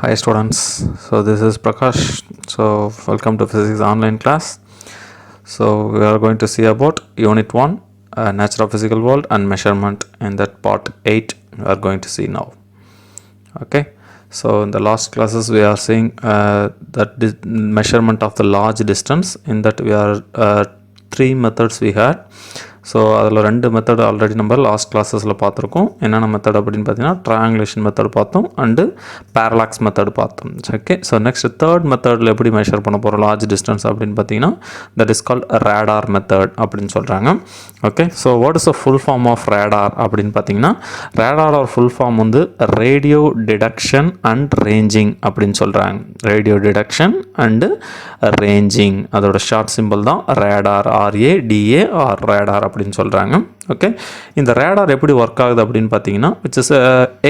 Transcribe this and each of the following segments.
Hi students, so this is Prakash. So welcome to physics online class. So we are going to see about unit 1, nature of physical world and measurement. In that part 8 we are going to see now. Okay, so in the last classes we are seeing that measurement of the large distance. In that we are three methods we had. So அதில் ரெண்டு method already நம்ம last கிளாஸஸில் பார்த்துருக்கோம். என்னென்ன method அப்படின்னு பார்த்தீங்கன்னா triangulation method பார்த்தோம் and parallax method பார்த்தோம். ஓகே, ஸோ நெக்ஸ்ட் தேர்ட் மெத்தடில் எப்படி மெஷர் பண்ண போகிறோம் லார்ஜ் டிஸ்டன்ஸ் அப்படின்னு பார்த்தீங்கன்னா that is called radar method அப்படின்னு சொல்கிறாங்க. Okay, so what is a full form of radar அப்படின்னு பார்த்தீங்கன்னா ரேடார் ஆர் ஃபுல் ஃபார்ம் வந்து ரேடியோ டிடெக்ஷன் அண்ட் ரேஞ்சிங் அப்படின்னு சொல்கிறாங்க. ரேடியோ டிடெக்ஷன் அண்டு ரேஞ்சிங் அதோட ஷார்ட் சிம்பிள் தான் ரேடார், RADA ஆர் ரேடார் அப்படின்னு சொல்கிறாங்க. ஓகே, இந்த ரேடார் எப்படி ஒர்க் ஆகுது அப்படின்னு பார்த்தீங்கன்னா விச் இஸ்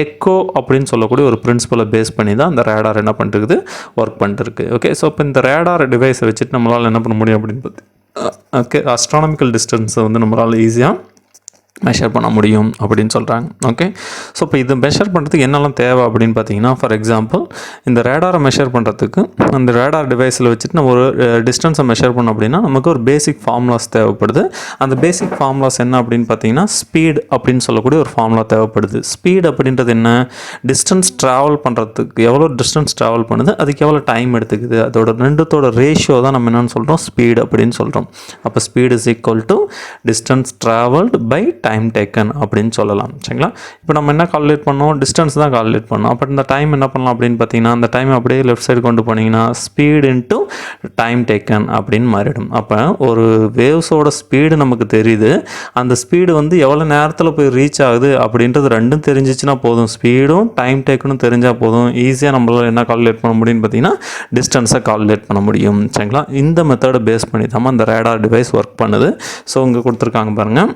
எக்கோ அப்படின்னு சொல்லக்கூடிய ஒரு பிரின்சிபலை பேஸ் பண்ணி தான் அந்த ரேடார் என்ன பண்ணிருக்குது ஒர்க் பண்ணிருக்கு. ஓகே, ஸோ இப்போ இந்த ரேடார் டிவைஸை வச்சுட்டு நம்மளால் என்ன பண்ண முடியும் அப்படின்னு ஓகே அஸ்ட்ரானமிக்கல் டிஸ்டன்ஸை வந்து நம்மளால் ஈஸியாக மெஷர் பண்ண முடியும் அப்படின்னு சொல்கிறாங்க. ஓகே, ஸோ இப்போ இது மெஷர் பண்ணுறதுக்கு என்னெல்லாம் தேவை அப்படின்னு பார்த்தீங்கன்னா ஃபார் எக்ஸாம்பிள் இந்த ரேடாரை மெஷர் பண்ணுறதுக்கு அந்த ரேடார் டிவைஸில் வச்சுட்டு நம்ம ஒரு டிஸ்டன்ஸை மெஷர் பண்ணோம் அப்படின்னா நமக்கு ஒரு பேசிக் ஃபார்முலாஸ் தேவைப்படுது. அந்த பேசிக் ஃபார்முலாஸ் என்ன அப்படின்னு பார்த்தீங்கன்னா ஸ்பீட் அப்படின்னு சொல்லக்கூடிய ஒரு ஃபார்முலா தேவைப்படுது. ஸ்பீட் அப்படின்றது என்ன, டிஸ்டன்ஸ் ட்ராவல் பண்ணுறதுக்கு எவ்வளோ டிஸ்டன்ஸ் ட்ராவல் பண்ணுது, அதுக்கு எவ்வளோ டைம் எடுத்துக்குது, அதோட ரெண்டுத்தோட ரேஷியோ தான் நம்ம என்னென்னு சொல்கிறோம் ஸ்பீட் அப்படின்னு சொல்கிறோம். அப்போ speed is equal to distance travelled by time taken அப்படின்னு சொல்லலாம். சரிங்களா, இப்போ நம்ம என்ன கால்குலேட் பண்ணோம், டிஸ்டன்ஸ் தான் கால்குலேட் பண்ணோம். அப்போ இந்த டைம் என்ன பண்ணலாம் அப்படின்னு பார்த்தீங்கன்னா அந்த டைம் அப்படியே லெஃப்ட் சைடு கொண்டு போனீங்கன்னா ஸ்பீட் இன்ட்டு டைம் டேக்கன் அப்படின்னு மாறிடும். அப்போ ஒரு வேவ்ஸோட ஸ்பீடு நமக்கு தெரியுது, அந்த ஸ்பீடு வந்து எவ்வளோ நேரத்தில் போய் ரீச் ஆகுது அப்படின்றது ரெண்டும் தெரிஞ்சிச்சுன்னா போதும், ஸ்பீடும் டைம் டேக்கனும் தெரிஞ்சால் போதும், ஈஸியாக நம்மளால் என்ன கால்குலேட் பண்ண முடியும்னு பார்த்தீங்கன்னா டிஸ்டன்ஸை கால்குலேட் பண்ண முடியும். சரிங்களா, இந்த மெத்தடை பேஸ் பண்ணி தான் அந்த ரேடார் டிவைஸ் ஒர்க் பண்ணுது. ஸோ இங்கே கொடுத்துருக்காங்க பாருங்கள்.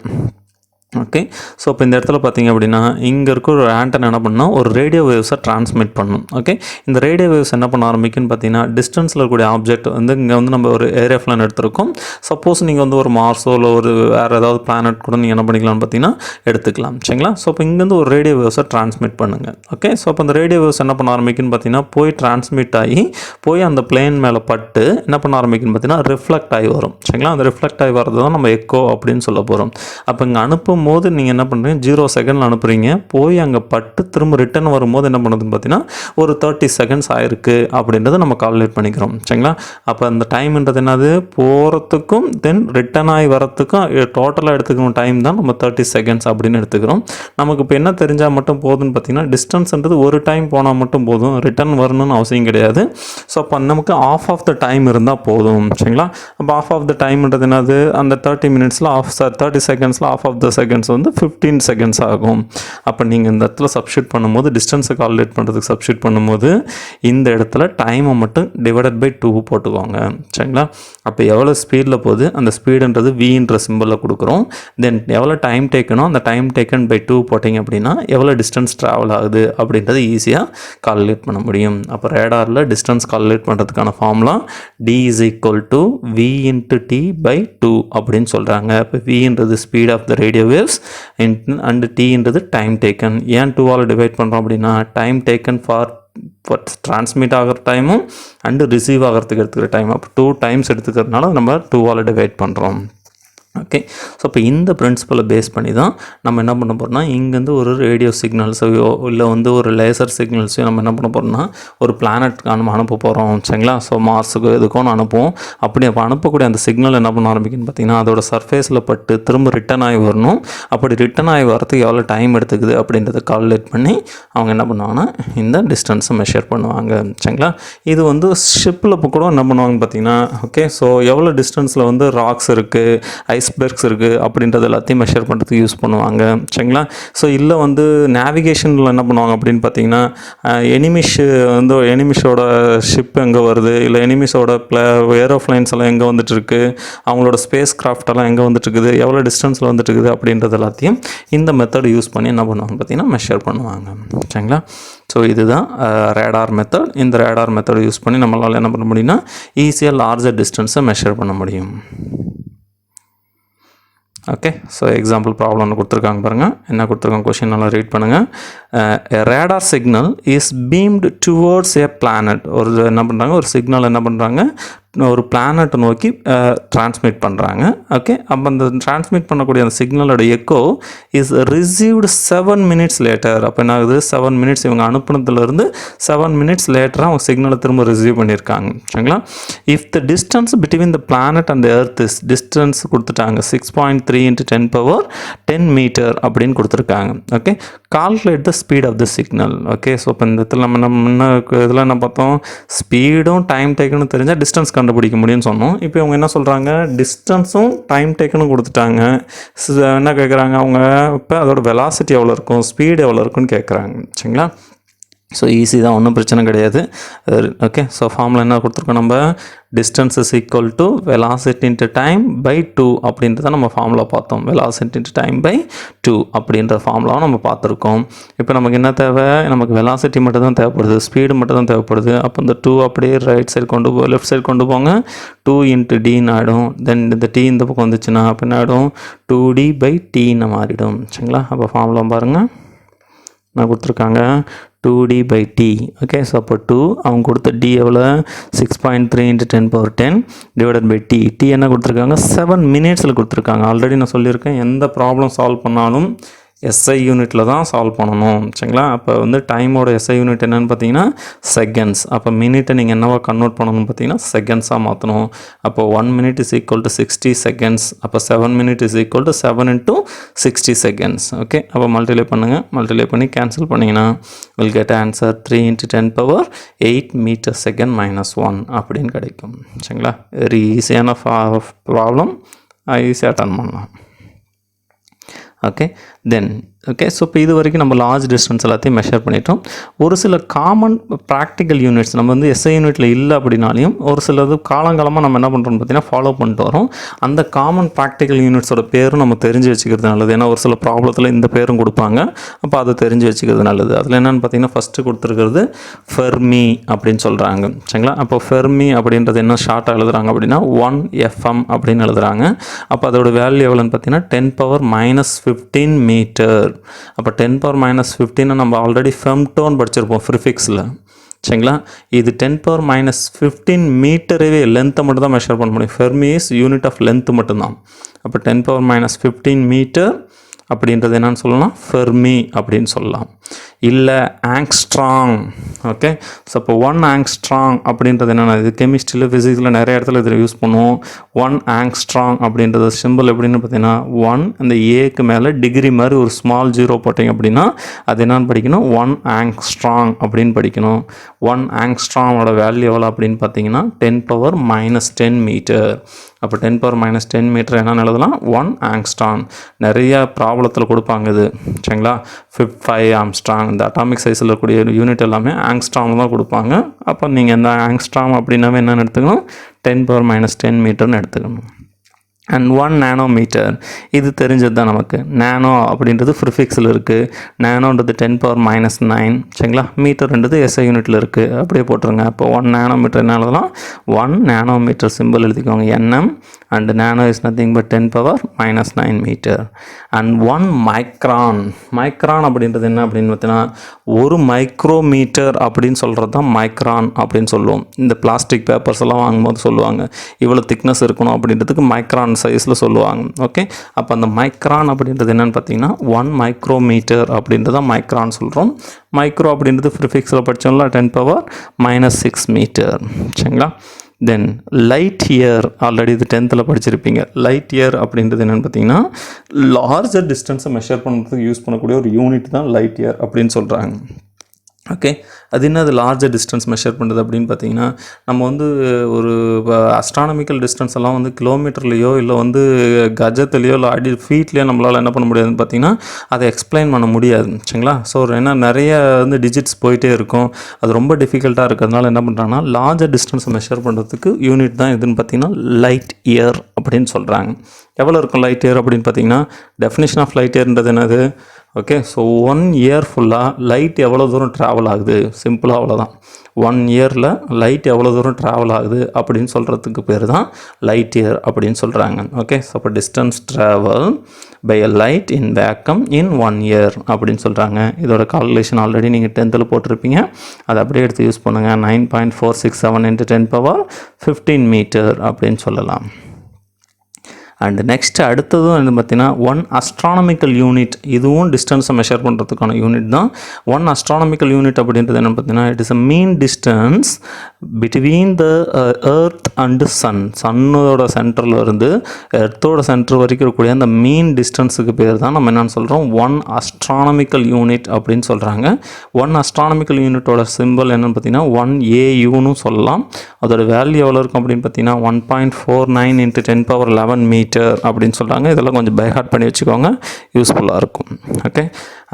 ஓகே, ஸோ இப்போ இந்த இடத்துல பார்த்தீங்க அப்படின்னா இங்கே இருக்க ஒரு ஆண்டனா என்ன பண்ணால் ஒரு ரேடியோ வேவ்ஸை ட்ரான்ஸ்மிட் பண்ணணும். ஓகே, இந்த ரேடியோ வேவ்ஸ் என்ன பண்ண ஆரம்பிக்குன்னு பார்த்தீங்கன்னா டிஸ்டன்ஸில் இருக்கக்கூடிய ஆப்ஜெக்ட் வந்து இங்கே வந்து நம்ம ஒரு ஏரோப்ளேன் எடுத்துருக்கோம். சப்போஸ் நீங்கள் வந்து ஒரு மார்ஸோ இல்லை ஒரு வேறு ஏதாவது பிளானட் கூட நீங்கள் என்ன பண்ணிக்கலாம்னு பார்த்தீங்கன்னா எடுத்துக்கலாம். சரிங்களா, ஸோ இப்போ இங்கேருந்து ஒரு ரேடியோ வேவ்ஸை ட்ரான்ஸ்மிட் பண்ணுங்கள். ஓகே, ஸோ அப்போ அந்த ரேடியோ வேவ்ஸ் என்ன பண்ண ஆரம்பிக்குன்னு பார்த்தீங்கன்னா போய் ட்ரான்ஸ்மிட் ஆகி போய் அந்த பிளேன் மேலே பட்டு என்ன பண்ண ஆரம்பிக்குன்னு பார்த்தீங்கன்னா ரிஃப்ளெக்ட் ஆகி வரும். சரிங்களா, அந்த ரிஃப்ளெக்ட் ஆகி வரது தான் நம்ம எக்கோ அப்படின்னு சொல்ல போகிறோம். அப்போ இங்கே அனுப்பும் போது நீங்கள் என்ன பண்ணுறீங்க 0 செகண்டில் அனுப்புகிறீங்க, போய் அங்கே பட்டு திரும்ப ரிட்டன் வரும்போது என்ன பண்ணுறதுன்னு பார்த்தீங்கன்னா ஒரு 30 செகண்ட்ஸ் ஆயிருக்கு அப்படின்றத நம்ம கால்குலேட் பண்ணிக்கிறோம். சரிங்களா, அப்போ அந்த டைம்ன்றது என்னது போகிறதுக்கும் தென் ரிட்டன் ஆகி வரத்துக்கும் டோட்டலாக எடுத்துக்கணும் டைம் தான் நம்ம 30 செகண்ட்ஸ் அப்படின்னு எடுத்துக்கிறோம். நமக்கு இப்போ என்ன தெரிஞ்சால் மட்டும் போதும்னு பார்த்தீங்கன்னா டிஸ்டன்ஸ்ன்றது ஒரு டைம் போனால் மட்டும் போதும், ரிட்டன் வரணும்னு அவசியம் கிடையாது. ஸோ அப்போ நமக்கு ஆஃப் ஆஃப் த டைம் இருந்தால் போதும். சரிங்களா, அப்போ ஆஃப் ஆஃப் த டைம்ன்றது என்னது அந்த 30 மினிட்ஸில் 30 செகண்ட்ஸில் ஆஃப் ஆஃப் த செகண்ட்ஸ் வந்து 15 செகண்ட்ஸ் ஆகும். அப்போ நீங்கள் இந்த இடத்துல சப்ஸ்டியூட் பண்ணும்போது டிஸ்டன்ஸை கால்குலேட் பண்ணுறதுக்கு சப்ஸ்டியூட் பண்ணும்போது இந்த இடத்துல டைமை மட்டும் டிவைடட் பை 2 போட்டுக்கோங்க. சரிங்களா, அப்போ எவ்வளோ ஸ்பீடில் போகுது அந்த ஸ்பீடுன்றது வின்ற சிம்பிளில் கொடுக்குறோம். தென் எவ்வளோ டைம் டேக்கனோ அந்த டைம் டேக்கன் பை 2 போட்டிங்க அப்படின்னா எவ்வளோ டிஸ்டன்ஸ் ட்ராவல் ஆகுது அப்படின்றது ஈஸியாக கால்குலேட் பண்ண முடியும். அப்போ ரேடாரில் டிஸ்டன்ஸ் கால்குலேட் பண்ணுறதுக்கான formula D is equal to V into T by 2 அப்படின்னு சொல்கிறாங்க. இப்போ Vன்றது speed of the radio waves and Tன்றது டைம் டேக்கன். ஏன் 2ஆல் டிவைட் பண்ணுறோம் அப்படின்னா டைம் டேக்கன் ஃபார் ட்ரான்ஸ்மிட் ஆகிற டைமும் அண்டு ரிசீவ் ஆகிறதுக்கு எடுத்துக்கிற டைம், அப்போ 2 டைம்ஸ் எடுத்துக்கிறதுனால நம்ம 2ஆல் டிவைட் பண்ணுறோம். ஓகே, ஸோ இப்போ இந்த பிரின்சிபலை பேஸ் பண்ணி தான் நம்ம என்ன பண்ண போகிறோம்னா இங்கேருந்து ஒரு ரேடியோ சிக்னல்ஸையோ இல்லை வந்து ஒரு லேசர் சிக்னல்ஸையோ நம்ம என்ன பண்ண போகிறோம்னா ஒரு பிளானட்க்கு நம்ம அனுப்ப போகிறோம். சரிங்களா, ஸோ மார்ஸுக்கு எதுக்கும் அனுப்புவோம். அப்படி அப்போ அனுப்பக்கூடிய அந்த சிக்னல் என்ன பண்ண ஆரம்பிக்குன்னு பார்த்தீங்கன்னா அதோட சர்ஃபேஸில் பட்டு திரும்ப ரிட்டன் ஆகி வரணும். அப்படி ரிட்டன் ஆகி வரதுக்கு எவ்வளோ டைம் எடுத்துக்குது அப்படின்றத கால்குலேட் பண்ணி அவங்க என்ன பண்ணுவாங்கன்னா இந்த டிஸ்டன்ஸை மெஷர் பண்ணுவாங்க. சரிங்களா, இது வந்து ஷிப்பில் இப்போ கூட என்ன பண்ணுவாங்கன்னு பார்த்தீங்கன்னா ஓகே, ஸோ எவ்வளோ டிஸ்டன்ஸில் வந்து ராக்ஸ் இருக்குது, ஐஸ்பெர்க்ஸ் இருக்குது அப்படின்றது எல்லாத்தையும் மெஷர் பண்ணுறதுக்கு யூஸ் பண்ணுவாங்க. சரிங்களா, ஸோ இல்லை வந்து நேவிகேஷனில் என்ன பண்ணுவாங்க அப்படின்னு பார்த்தீங்கன்னா எனிமிஷோட ஷிப் எங்கே வருது, இல்லை எனிமிஷோட ஏரோப்ளைன்ஸ் எல்லாம் எங்கே வந்துட்டு இருக்கு, அவங்களோட ஸ்பேஸ் கிராஃப்ட் எல்லாம் எங்கே வந்துட்டு இருக்குது, எவ்வளோ டிஸ்டன்ஸில் வந்துட்டு இருக்குது அப்படின்றது எல்லாத்தையும் இந்த மெத்தட் யூஸ் பண்ணி என்ன பண்ணுவாங்க பார்த்தீங்கன்னா மெஷர் பண்ணுவாங்க. சரிங்களா, ஸோ இதுதான் ரேடார் மெத்தட். இந்த ரேடார் மெத்தட் யூஸ் பண்ணி நம்மளால் என்ன பண்ண முடியும்னா ஈஸியாக லார்ஜர் டிஸ்டன்ஸை மெஷர் பண்ண முடியும். ஓகே, ஸோ எக்ஸாம்பிள் ப்ராப்ளம் ஒன்று கொடுத்துருக்காங்க பாருங்கள். என்ன கொடுத்துருக்காங்க கொஷின் நல்லா ரீட் பண்ணுங்கள். Radar signal is beamed towards a planet. ஒரு என்ன பண்ணுறாங்க, ஒரு சிக்னல் என்ன பண்ணுறாங்க, ஒரு பிளானட்டை நோக்கி டிரான்ஸ்மிட் பண்ணுறாங்க. ஓகே, அப்போ அந்த டிரான்ஸ்மிட் பண்ணக்கூடிய அந்த சிக்னலோட echo is received 7 minutes later. அப்போ என்ன ஆகுது, 7 minutes இவங்க அனுப்புனதுலேருந்து 7 minutes லேட்டராக அவங்க சிக்னலை திரும்ப ரிசீவ் பண்ணியிருக்காங்க. சரிங்களா? If the distance between the planet and earth is, distance கொடுத்துட்டாங்க 6.3 × 10⁻10 மீட்டர் அப்படின்னு கொடுத்துருக்காங்க. Okay, calculate the speed of the signal. Okay, so இப்போ இந்த இடத்துல நம்ம இதில் என்ன பார்த்தோம், ஸ்பீடும் டைம் டேக்கனும் தெரிஞ்சால் டிஸ்டன்ஸ் கண்டுபிடிக்க முடியும்னு சொன்னோம். இப்போ இவங்க என்ன சொல்கிறாங்க, டிஸ்டன்ஸும் டைம் டேக்கனும் கொடுத்துட்டாங்க. என்ன கேட்குறாங்க அவங்க, இப்போ அதோட வெலாசிட்டி எவ்வளோ இருக்கும், ஸ்பீடு எவ்வளோ இருக்குன்னு கேட்குறாங்க. சரிங்களா? ஸோ ஈஸி தான், ஒன்றும் பிரச்சனை கிடையாது. ஓகே, ஸோ ஃபார்முலா என்ன கொடுத்துருக்கோம் நம்ம, distance is equal to velocity into time by 2 அப்படின்றத நம்ம ஃபார்முலா பார்த்தோம். வெலாசிட்டி இன்ட்டு டைம் பை 2 அப்படின்ற ஃபார்முலாவும் நம்ம பார்த்துருக்கோம். இப்போ நமக்கு என்ன தேவை, நமக்கு வெலாசிட்டி மட்டும் தான் தேவைப்படுது, ஸ்பீடு மட்டும் தான் தேவைப்படுது. அப்போ இந்த 2 அப்படியே ரைட் சைடு கொண்டு லெஃப்ட் சைடு கொண்டு போங்க, 2 × Dன்னு ஆகிடும். தென் இந்த T இந்த பக்கம் வந்துச்சுன்னா அப்போ என்ன ஆகிடும், 2D/Tன்னு மாறிடும். சரிங்களா? அப்போ ஃபார்முலா பாருங்கள், நான் கொடுத்துருக்காங்க 2D/T. ஓகே, ஸோ அப்போ 2 அவங்க கொடுத்த D எவ்வளோ, 6.3 × 10⁻10 டிவைடட் பை T என்ன கொடுத்துருக்காங்க, 7 minutesல கொடுத்துருக்காங்க. ஆல்ரெடி நான் சொல்லியிருக்கேன், எந்த ப்ராப்ளம் சால்வ் பண்ணாலும் SI யூனிட்டில் தான் சால்வ் பண்ணணும். சரிங்களா? அப்போ வந்து டைமோட SI யூனிட் என்னென்னு பார்த்தீங்கன்னா செகண்ட்ஸ். அப்போ மினிட்டை நீங்கள் என்னவா கன்வெர்ட் பண்ணணும்னு பார்த்தீங்கன்னா செகண்ட்ஸாக மாற்றணும். அப்போ 1 minute is equal to 60 seconds. அப்போ 7 minutes is equal to 7 × 60 seconds. Okay, அப்போ மல்டிப்ளை பண்ணுங்கள், மல்டிப்ளை பண்ணி கேன்சல் பண்ணிங்கன்னா வில் கெட் ஆன்சர் 3 × 10⁻8 m/s -1 அப்படின்னு கிடைக்கும். சரிங்களா? வெரி ஈஸியான ப்ராப்ளம், ஈஸியாக அட்டன் பண்ணலாம். ஓகே, தென் ஓகே, ஸோ இப்போ இது வரைக்கும் நம்ம லார்ஜ் டிஸ்டன்ஸ் எல்லாத்தையும் மெஷர் பண்ணிட்டோம். ஒரு சில காமன் ப்ராக்டிக்கல் யூனிட்ஸ் நம்ம வந்து SI யூனிட்டில் இல்லை அப்படின்னாலையும் ஒரு சிலது காலங்காலமாக நம்ம என்ன பண்ணுறோம்னு பார்த்தீங்கன்னா ஃபாலோ பண்ணிட்டு வரோம். அந்த காமன் ப்ராக்டிக்கல் யூனிட்ஸோட பேரும் நம்ம தெரிஞ்சு வச்சுக்கிறது நல்லது. ஏன்னா ஒரு சில ப்ராப்ளத்தில் இந்த பேரும் கொடுப்பாங்க, அப்போ அதை தெரிஞ்சு வச்சுக்கிறது நல்லது. அதில் என்னென்னு பார்த்தீங்கன்னா ஃபஸ்ட்டு கொடுத்துருக்கிறது ஃபெர்மி அப்படின்னு சொல்கிறாங்க. சரிங்களா? அப்போ ஃபெர்மி அப்படின்றது என்ன ஷார்ட்டாக எழுதுறாங்க அப்படின்னா 1 FM அப்படின்னு எழுதுறாங்க. அப்போ அதோட வேல்யூ எவ்வளோன்னு பார்த்தீங்கன்னா 10⁻−15 மீட்டர். அப்போ 10⁻−15 நம்ம ஆல்ரெடி ஃபெம்டோன் படிச்சிருப்போம் ப்ரிஃபிக்ஸில். சரிங்களா? இது 10⁻−15 மீட்டரவே லென்த்தை மட்டும் தான் மெஷர் பண்ண முடியும். Fermi is unit of length மட்டும்தான். அப்போ 10⁻−15 மீட்டர் அப்படின்றது என்னன்னு சொல்லலாம், ஃபெர்மி அப்படின்னு சொல்லலாம். இல்லை ஆங்ஸ்ட்ராங். ஓகே, ஸோ இப்போ 1 ஆங்ஸ்ட்ராங் அப்படின்றது என்னென்னா, இது கெமிஸ்ட்ரியில் ஃபிசிக்ஸில் நிறைய இடத்துல இதில் யூஸ் பண்ணுவோம். 1 ஆங்ஸ்ட்ராங் அப்படின்றது சிம்பிள் எப்படின்னு பார்த்தீங்கன்னா 1 அந்த ஏக்கு மேலே டிகிரி மாதிரி ஒரு ஸ்மால் 0 போட்டிங்க அப்படின்னா அது என்னன்னு படிக்கணும், 1 ஆங்ஸ்ட்ராங் அப்படின்னு படிக்கணும். 1 ஆங்ஸ்ட்ராங்கோட வேல்யூ எவ்வளோ அப்படின்னு பார்த்தீங்கன்னா 10⁻−10 மீட்டர். அப்போ 10⁻−10 மீட்டர் என்னென்னு எழுதலாம், 1 ஆங்ஸ்ட்ராங். நிறைய ப்ராப்ளத்தில் கொடுப்பாங்க இது. சரிங்களா? 5 ஆம்ஸ்ட்ராங், இந்த அட்டாமிக் சைஸில் இருக்கக்கூடிய யூனிட் எல்லாமே ஆங்ஸ்ட்ராங் தான் கொடுப்பாங்க. அப்போ நீங்கள் இந்த ஆங்ஸ்ட்ராங் அப்படின்னாவே என்னென்னு எடுத்துக்கணும், 10⁻−10 மீட்டர்னு எடுத்துக்கணும். அண்ட் 1 நானோமீட்டர், இது தெரிஞ்சது தான் நமக்கு. நானோ அப்படின்றது ப்ரிஃபிக்ஸில் இருக்குது, நானோன்றது 10⁻−9. சரிங்களா? மீட்டர்ன்றது SI யூனிட்டில் இருக்குது, அப்படியே போட்டுருங்க. அப்போ 1 நானோமீட்டர் என்ன எழுதலாம், 1 நானோமீட்டர் சிம்பிள் எழுதிக்கோங்க, NM. And nano is nothing but 10⁻−9 metre. And 1 micron. Micron அப்படின்றது என்ன அப்படின்னு பார்த்தீங்கன்னா 1 மைக்ரோமீட்டர் அப்படின்னு சொல்கிறது தான் மைக்ரான் அப்படின்னு சொல்லுவோம். இந்த பிளாஸ்டிக் பேப்பர்ஸ் எல்லாம் வாங்கும்போது சொல்லுவாங்க இவ்வளோ திக்னஸ் இருக்கணும் அப்படின்றதுக்கு மைக்ரான் சைஸில் சொல்லுவாங்க. ஓகே, அப்போ அந்த மைக்ரான் அப்படின்றது என்னென்னு பார்த்தீங்கன்னா 1 மைக்ரோமீட்டர் அப்படின்றத மைக்ரான் சொல்கிறோம். மைக்ரோ அப்படின்றது ப்ரிஃபிக்ஸில் படித்தோம்ல 10⁻−6 மீட்டர். சரிங்களா? தென் லைட் இயர், ஆல்ரெடி இது 10th படிச்சிருப்பீங்க. லைட் இயர் அப்படின்றது என்னென்னு பார்த்தீங்கன்னா லார்ஜர் டிஸ்டன்ஸை மெஷர் பண்ணுறதுக்கு யூஸ் பண்ணக்கூடிய ஒரு யூனிட் தான் லைட் இயர் அப்படின்னு சொல்கிறாங்க. ஓகே, அது என்னது லார்ஜர் டிஸ்டன்ஸ் மெஷர் பண்ணுறது அப்படின்னு பார்த்தீங்கன்னா நம்ம வந்து ஒரு அஸ்ட்ரானமிக்கல் டிஸ்டன்ஸ் எல்லாம் வந்து கிலோமீட்டர்லேயோ இல்லை வந்து கஜத்துலேயோ இல்லை அடி ஃபீட்லேயோ நம்மளால் என்ன பண்ண முடியாதுன்னு பார்த்தீங்கன்னா அதை எக்ஸ்பிளைன் பண்ண முடியாது. சரிங்களா? ஸோ ஏன்னா நிறைய வந்து டிஜிட்ஸ் போயிட்டே இருக்கும், அது ரொம்ப டிஃபிகல்ட்டாக இருக்கிறதுனால என்ன பண்ணுறாங்கன்னா லார்ஜர் டிஸ்டன்ஸை மெஷர் பண்ணுறதுக்கு யூனிட் தான் எதுன்னு பார்த்தீங்கன்னா லைட் இயர் அப்படின்னு சொல்கிறாங்க. எவ்வளோ இருக்கும் லைட் இயர் அப்படின்னு பார்த்தீங்கன்னா டெஃபினிஷன் ஆஃப் லைட் இயர்ன்றது என்னது, ஓகே, ஸோ 1 இயர் ஃபுல்லாக லைட் எவ்வளோ தூரம் ட்ராவல் ஆகுது, சிம்பிளாக அவ்வளோதான். 1 இயரில் லைட் எவ்வளோ தூரம் ட்ராவல் ஆகுது அப்படின்னு சொல்கிறதுக்கு பேர் தான் லைட் இயர் அப்படின்னு சொல்கிறாங்க. ஓகே, ஸோ அப்போ distance travel by a light in vacuum in 1 year அப்படின்னு சொல்கிறாங்க. இதோட கால்குலேஷன் ஆல்ரெடி நீங்கள் 10th போட்டிருப்பீங்க, அதை அப்படியே எடுத்து யூஸ் பண்ணுங்கள். 9.467 × 10⁻15 மீட்டர் அப்படின்னு சொல்லலாம். அண்ட் நெக்ஸ்ட் அடுத்ததும் வந்து பார்த்திங்கன்னா 1 அஸ்ட்ரானமிக்கல் யூனிட், இதுவும் டிஸ்டன்ஸை மெஷர் பண்ணுறதுக்கான யூனிட் தான். 1 அஸ்ட்ரானமிக்கல் யூனிட் அப்படின்றது என்ன பார்த்தீங்கன்னா, it is a mean distance between the earth and sun. சன்னோட சென்டரில் இருந்து எர்த்தோட சென்டர் வரைக்கும் இருக்கக்கூடிய அந்த மீன் டிஸ்டன்ஸுக்கு பேர் தான் நம்ம என்னென்னு சொல்கிறோம் 1 அஸ்ட்ரானமிக்கல் யூனிட் அப்படின்னு சொல்கிறாங்க. 1 அஸ்ட்ரானமிக்கல் யூனிட்டோட சிம்பிள் என்னென்னு பார்த்தீங்கன்னா 1 AUன்னு சொல்லலாம். அதோட வேல்யூ எவ்வளோ இருக்கும் அப்படின்னு பார்த்தீங்கன்னா 1.49 × 10⁻11 மீட்டர் அப்படின்னு சொல்கிறாங்க. இதெல்லாம் கொஞ்சம் பைஹார்ட் பண்ணி வச்சுக்கோங்க, யூஸ்ஃபுல்லாக இருக்கும். Okay,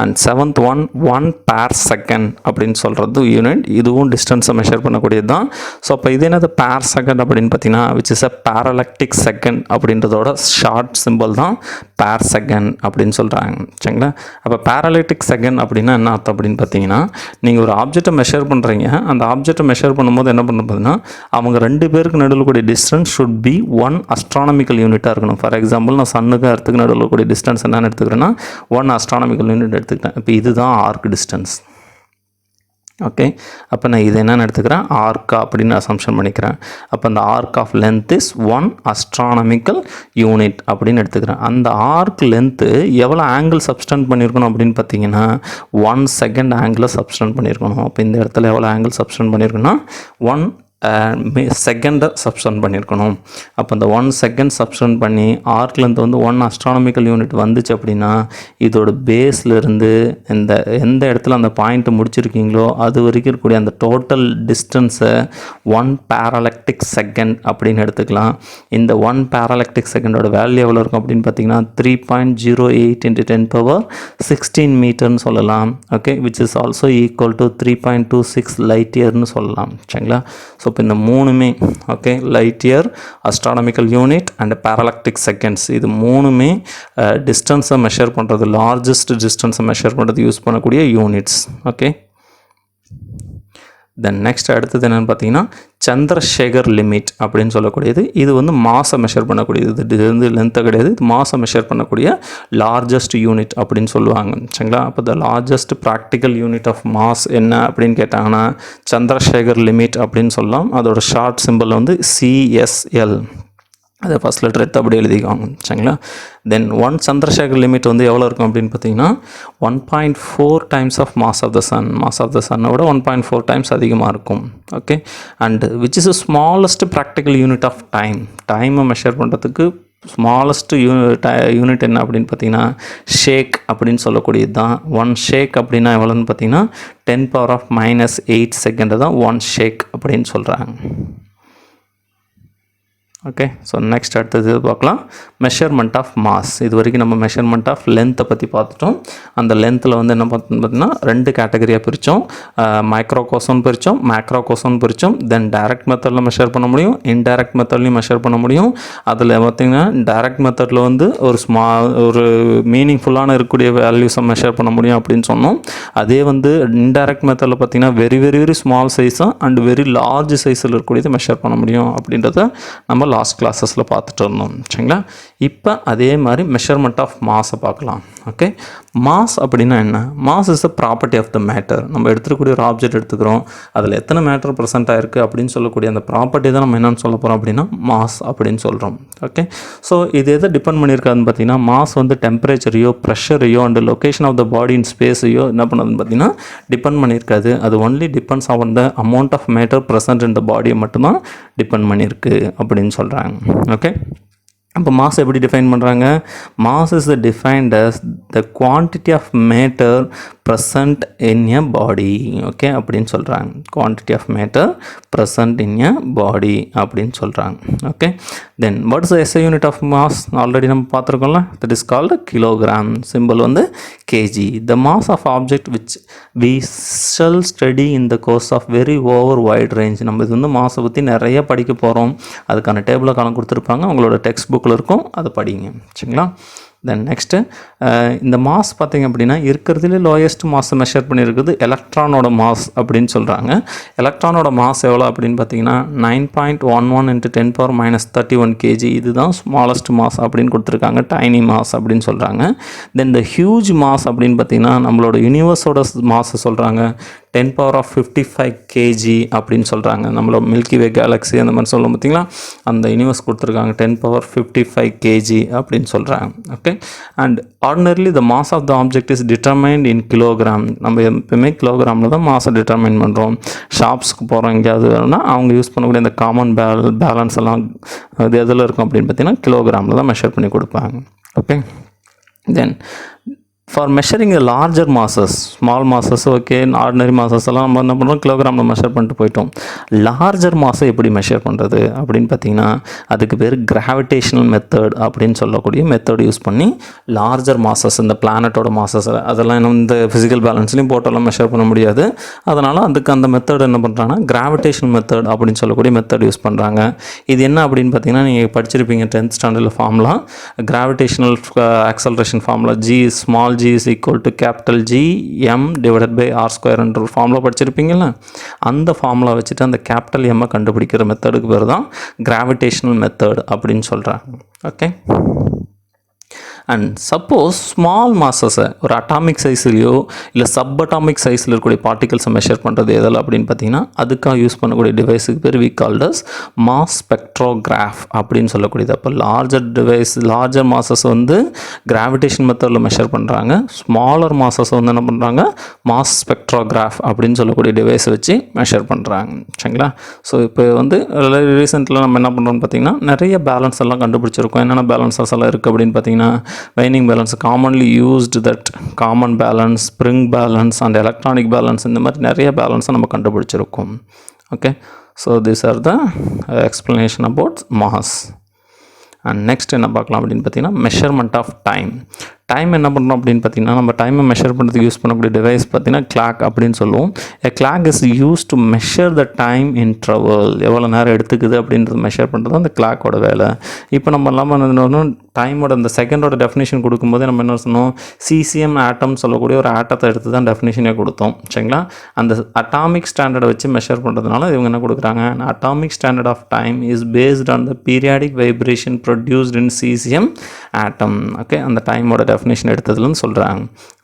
and 7th one 1 per second அப்படின்னு சொல்கிறது யூனிட். இதுவும் டிஸ்டன்ஸை மெஷர் பண்ணக்கூடியது தான். ஸோ அப்போ இது என்னது per second அப்படின்னு பார்த்தீங்கன்னா which is a parallactic second அப்படின்றதோட ஷார்ட் சிம்பிள் தான் per second அப்படின்னு சொல்கிறாங்க. சரிங்களா, அப்போ parallactic second அப்படின்னா என்ன அர்த்தம் அப்படின்னு பார்த்தீங்கன்னா, நீங்கள் ஒரு ஆப்ஜெக்டை மெஷர் பண்ணுறீங்க, அந்த ஆப்ஜெக்டை மெஷர் பண்ணும்போது என்ன பண்ண பார்த்தீங்கன்னா அவங்க 2 பேருக்கு நடுவில் கூடிய டிஸ்டன்ஸ் ஷுட் பி 1 அஸ்ட்ரானமிக்கல் யூனிட்டாக இருக்கணும். ஃபார் எக்ஸாம்பிள் நான் சன்னுக்கு எர்த்துக்கு நடுவில் கூடிய டிஸ்டன்ஸ் என்னென்னு எடுத்துக்கிறேன்னா 1 அஸ்ட்ரானமிக்கல் யூனிட் எடுத்துக்கிட்டேன். இப்போ இதுதான் ஆர்க் டிஸ்டன்ஸ். ஓகே, அப்போ நான் இது என்னென்னு எடுத்துக்கிறேன் ஆர்க்கா அப்படின்னு அசம்ஷன் பண்ணிக்கிறேன். அப்போ அந்த arc of length is 1 astronomical unit அப்படின்னு எடுத்துக்கிறேன். அந்த ஆர்க் லென்த்து எவ்வளோ ஆங்கிள் சப்ஸ்டெண்ட் பண்ணியிருக்கணும் அப்படின்னு பார்த்தீங்கன்னா 1 செகண்ட் ஆங்கிளை சப்ஸ்டெண்ட் பண்ணியிருக்கணும். அப்போ இந்த இடத்துல எவ்வளோ ஆங்கிள் சப்ஸ்டெண்ட் பண்ணியிருக்கணும்னா 1 செகண்டை சப்ஸ்டெண்ட் பண்ணியிருக்கணும். அப்போ இந்த 1 செகண்ட் சப்ஸ்டெண்ட் பண்ணி ஆர்க்லேருந்து வந்து 1 அஸ்ட்ரானமிக்கல் யூனிட் வந்துச்சு அப்படின்னா இதோட பேஸ்லேருந்து எந்த இடத்துல அந்த பாயிண்ட்டை முடிச்சிருக்கீங்களோ அது வரைக்கும் இருக்கக்கூடிய அந்த டோட்டல் டிஸ்டன்ஸை 1 parallactic second அப்படின்னு எடுத்துக்கலாம். இந்த 1 parallactic secondோட வேல்யூ எவ்வளோ இருக்கும் அப்படின்னு பார்த்தீங்கன்னா 3.08 × 10⁻16 மீட்டர்னு சொல்லலாம். Okay, which is also equal to 3.26 light இயர்னு சொல்லலாம். சரிங்களா, ஸோ இப்போ இந்த மூணுமே okay light year, astronomical unit and parallactic seconds இது மூணுமே டிஸ்டன்ஸை மெஷர் பண்ணுறது, லார்ஜஸ்ட் டிஸ்டன்ஸை மெஷர் பண்ணுறது யூஸ் பண்ணக்கூடிய யூனிட்ஸ். ஓகே, தென் நெக்ஸ்ட் அடுத்தது என்னென்னு பார்த்தீங்கன்னா சந்திரசேகர் லிமிட் அப்படின்னு சொல்லக்கூடியது. இது வந்து மாஸை மெஷர் பண்ணக்கூடியது, இது வந்து லென்த்தை கிடையாது, இது மாஸை மெஷர் பண்ணக்கூடிய லார்ஜஸ்ட் யூனிட் அப்படின்னு சொல்லுவாங்க. சரிங்களா, அப்போ the largest practical unit of mass என்ன அப்படின்னு கேட்டாங்கன்னா சந்திரசேகர் லிமிட் அப்படின்னு சொல்லலாம். அதோட ஷார்ட் சிம்பிள் வந்து CSL. அதை ஃபஸ்ட் லெட்டர் எடுத்து அப்படியே எழுதிக்குவாங்க. சரிங்களா, தென் 1 சந்திரசேகர் லிமிட் வந்து எவ்வளோ இருக்கும் அப்படின்னு பார்த்தீங்கன்னா 1.4 times of mass of the sun. Mass of the சன்னோட 1.4 டைம்ஸ் அதிகமாக இருக்கும். Okay, and which is smallest practical unit of time. டைமை மெஷர் பண்ணுறதுக்கு ஸ்மாலஸ்ட் யூனிட் என்ன அப்படின்னு பார்த்தீங்கன்னா ஷேக் அப்படின்னு சொல்லக்கூடியது தான். 1 ஷேக் அப்படின்னா எவ்வளோன்னு பார்த்தீங்கன்னா 10⁻−8 செகண்ட் தான் 1 ஷேக் அப்படின்னு சொல்கிறாங்க. ஓகே, ஸோ நெக்ஸ்ட் அடுத்தது பார்க்கலாம் மெஷர்மெண்ட் ஆஃப் மாஸ். இது வரைக்கும் நம்ம மெஷர்மெண்ட் ஆஃப் லென்த்தை பற்றி பார்த்துட்டோம். அந்த லென்த்தில் வந்து என்ன பார்த்தீங்கன்னா 2 கேட்டகரியாக பிரித்தோம். மைக்ரோகோசோன் பிரித்தோம், மேக்ரோகோசோன் பிரித்தோம். தென் டைரக்ட் மெத்தடில் மெஷர் பண்ண முடியும், இன்டைரக்ட் மெத்தட்லையும் மெஷர் பண்ண முடியும். அதில் பார்த்திங்கன்னா டைரக்ட் மெத்தடில் வந்து ஒரு மீனிங்ஃபுல்லான இருக்கக்கூடிய வேல்யூஸை மெஷர் பண்ண முடியும் அப்படின்னு சொன்னோம். அதே வந்து இன்டைரக்ட் மெத்தடில் பார்த்திங்கன்னா வெரி வெரி வெரி ஸ்மால் சைஸாக அண்ட் வெரி லார்ஜ் சைஸில் இருக்கக்கூடியதை மெஷர் பண்ண முடியும் அப்படின்றத நம்ம லாஸ்ட் கிளாஸஸில் பார்த்துட்டு இருந்தோம். சரிங்களா, இப்போ அதே மாதிரி மெஷர்மெண்ட் ஆஃப் மாஸை பார்க்கலாம். ஓகே, மாஸ் அப்படின்னா என்ன? Mass is a property of the matter. நம்ம எடுத்துக்கூடிய ஒரு ஆப்ஜெக்ட் எடுத்துக்கிறோம், அதில் எத்தனை மேட்டர் ப்ரெசென்ட் ஆகிருக்கு அப்படின்னு சொல்லக்கூடிய அந்த ப்ராப்பர்ட்டி தான் நம்ம என்னென்னு சொல்ல போகிறோம் அப்படின்னா மாஸ் அப்படின்னு சொல்கிறோம். ஓகே, ஸோ இது எதை டிபெண்ட் பண்ணியிருக்காதுன்னு பார்த்தீங்கன்னா மாஸ் வந்து டெம்பரேச்சரையோ ப்ரெஷரையோ and location of the body in ஸ்பேஸையோ என்ன பண்ணுறதுன்னு பார்த்தீங்கன்னா டிபெண்ட் பண்ணியிருக்காது. அது only depends on the amount of matter present in the பாடியை மட்டும்தான் டிபெண்ட் பண்ணியிருக்கு அப்படின்னு சொல்கிறாங்க. ஓகே, அப்போ மாஸ் எப்படி டிஃபைன் பண்ணுறாங்க? Mass is defined as the quantity of matter present in a body. Okay, அப்படின்னு சொல்கிறாங்க. Quantity of matter present in a body அப்படின்னு சொல்கிறாங்க. Okay, then what is SI unit of mass? Already நம்ம பார்த்துருக்கோம்ல, that is called kilogram. Simple வந்து KG. The mass of object which we shall study in the course of very over wide range. நம்ம இது வந்து மாஸை பற்றி நிறைய படிக்க போகிறோம். அதுக்கான டேபிளை கணக்கு கொடுத்துருப்பாங்க, உங்களோட டெக்ஸ்ட் புக்கில் இருக்கும், அதை படிங்க. சரிங்களா, தென் நெக்ஸ்ட்டு இந்த மாஸ் பார்த்திங்க அப்படின்னா இருக்கிறதுலே லோயஸ்ட் மாஸை மெஷர் பண்ணியிருக்குது எலக்ட்ரானோட மாஸ் அப்படின்னு சொல்கிறாங்க. எலக்ட்ரானோட மாஸ் எவ்வளோ அப்படின்னு பார்த்தீங்கன்னா 9.11 × 10⁻³ kg. இதுதான் ஸ்மாலஸ்ட் மாஸ் அப்படின்னு கொடுத்துருக்காங்க, டைனி மாஸ் அப்படின்னு சொல்கிறாங்க. தென் இந்த ஹியூஜ் மாஸ் அப்படின்னு பார்த்தீங்கன்னா நம்மளோட யூனிவர்ஸோட மாஸை சொல்கிறாங்க 10⁻55 kg அப்படின்னு சொல்கிறாங்க. நம்மளோட மில்கி வே கேலக்ஸி அந்த மாதிரி சொல்லும் பார்த்தீங்களா, அந்த யூனிவர்ஸ் கொடுத்துருக்காங்க 10⁻55 kg அப்படின்னு சொல்கிறாங்க. Okay, and ordinarily the mass of the object is determined in kilogram. நம்ம எப்பவுமே கிலோகிராமில் தான் மாஸை டிட்டர்மைன் பண்ணுறோம். ஷாப்ஸ்க்கு போகிறோம் எங்கேயாவது வேணும்னா அவங்க யூஸ் பண்ணக்கூடிய இந்த காமன் பேலன்ஸ் எல்லாம் இது எதில் இருக்கும் அப்படின்னு பார்த்தீங்கன்னா கிலோகிராமில் தான் மெஷர் பண்ணி கொடுப்பாங்க. Okay, then for measuring larger masses, small masses okay, ordinary masses எல்லாம் நம்ம என்ன பண்ணுறோம் கிலோகிராமில் மெஷர் பண்ணிட்டு போயிட்டோம். லார்ஜர் மாஸை எப்படி மெஷர் பண்ணுறது அப்படின்னு பார்த்தீங்கன்னா அதுக்கு பேர் கிராவிடேஷனல் மெத்தட் அப்படின்னு சொல்லக்கூடிய மெத்தட் யூஸ் பண்ணி லார்ஜர் மாசஸ், இந்த பிளானட்டோட மாசஸ் அதெல்லாம் இன்னும் இந்த ஃபிசிக்கல் பேலன்ஸ்லையும் போட்டெல்லாம் மெஷர் பண்ண முடியாது. அதனால் அதுக்கு அந்த மெத்தட் என்ன பண்ணுறாங்கன்னா கிராவிடேஷனல் மெத்தட் அப்படின்னு சொல்லக்கூடிய மெத்தட் யூஸ் பண்ணுறாங்க. இது என்ன அப்படின்னு பார்த்தீங்கன்னா நீங்கள் படிச்சிருப்பீங்க 10th ஸ்டாண்டர்டில் formula, gravitational acceleration formula G small g is equal to capital G m divided by r² என்ற ஒரு ஃபார்முலா படிச்சிருப்பீங்கல்ல, அந்த ஃபார்முலா வச்சுட்டு அந்த கேபிட்டல் எம்மை கண்டுபிடிக்கிற மெத்தடுக்கு பேர் தான் கிராவிடேஷனல் மெத்தட் அப்படின்னு சொல்கிறாங்க. ஓகே, அண்ட் சப்போஸ் ஸ்மால் மாஸஸை ஒரு அட்டாமிக் சைஸ்லையோ இல்லை சப் அட்டாமிக் சைஸில் இருக்கக்கூடிய பார்ட்டிகல்ஸை மெஷர் பண்ணுறது எதில் அப்படின்னு பார்த்தீங்கன்னா அதுக்காக யூஸ் பண்ணக்கூடிய டிவைஸுக்கு பேர் we called as mass spectrograph அப்படின்னு சொல்லக்கூடியது. அப்போ லார்ஜர் மாஸஸ் வந்து கிராவிடேஷன் மெத்தடில் மெஷர் பண்ணுறாங்க, ஸ்மாலர் மாஸஸ் வந்து என்ன பண்ணுறாங்க மாஸ் ஸ்பெக்ட்ரோகிராஃப் அப்படின்னு சொல்லக்கூடிய டிவைஸை வச்சு மெஷர் பண்ணுறாங்க. சரிங்களா? ஸோ இப்போ வந்து ரீசெண்டில் நம்ம என்ன பண்ணுறோம்னு பார்த்தீங்கன்னா நிறைய பேலன்ஸ் எல்லாம் கண்டுபிடிச்சிருக்கோம். என்னென்ன பேலன்ஸஸ் எல்லாம் இருக்குது அப்படின்னு பார்த்தீங்கன்னா whining balance, commonly used that common balance, spring balance and electronic balance, இந்த மாதிரி நிறைய பேலன்ஸை நம்ம கண்டுபிடிச்சிருக்கோம். Okay, so these are the explanation about mass. And next என்ன பார்க்கலாம் அப்படின்னு பார்த்தீங்கன்னா மெஷர்மெண்ட் ஆஃப் டைம். டைம் என்ன பண்ணுறோம் அப்படின்னு பார்த்தீங்கன்னா நம்ம டைமை மெஷர் பண்ணுறதுக்கு யூஸ் பண்ணக்கூடிய டிவைஸ் பார்த்தீங்கன்னா கிளாக் அப்படின்னு சொல்லுவோம். எ clock is use to measure the time interval, எவ்வளோ நேரம் எடுத்துக்குது அப்படின்றது மெஷர் பண்ணுறது அந்த கிளாக்கோட வேலை. இப்போ நம்ம இல்லாமல் டைமோட இந்த செகண்டோட டெஃபினேஷன் கொடுக்கும்போது நம்ம என்ன சொன்னோம், சிசிஎம் ஆட்டம் சொல்லக்கூடிய ஒரு ஆட்டத்தை எடுத்து தான் டெஃபினேஷனே கொடுத்தோம். சரிங்களா? அந்த அட்டாமிக் ஸ்டாண்டர்டை வச்சு மெஷர் பண்ணுறதுனால இவங்க என்ன கொடுக்குறாங்க, atomic standard of time is based on the periodic vibration produced in caesium atom. Okay, அந்த டைமோட டெஃபினேஷன் எடுத்ததுன்னு சொல்கிறாங்க.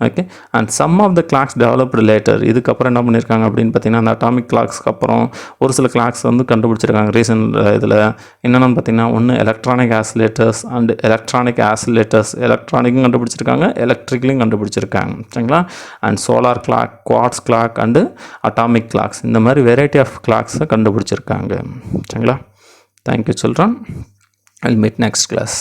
Okay, and some of the clocks developed later. இதுக்கப்புறம் என்ன பண்ணியிருக்காங்க அப்படின்னு பார்த்தீங்கன்னா அந்த அட்டாமிக் கிளாக்ஸ்க்கு அப்புறம் ஒரு சில கிளாக்ஸ் வந்து கண்டுபிடிச்சிருக்காங்க ரீசன்ட் இதில். என்னென்னு பார்த்தீங்கன்னா ஒன்று electronic oscillators and electronic oscillators, எலக்ட்ரானிக்கும் கண்டுபிடிச்சிருக்காங்க, எலக்ட்ரிக்கலையும் கண்டுபிடிச்சிருக்காங்க. சரிங்களா? And solar clock, quartz clock and atomic clocks, இந்த மாதிரி வெரைட்டி ஆஃப் கிளாக்ஸை கண்டுபிடிச்சிருக்காங்க. சரிங்களா? Thank you children. I'll meet next class.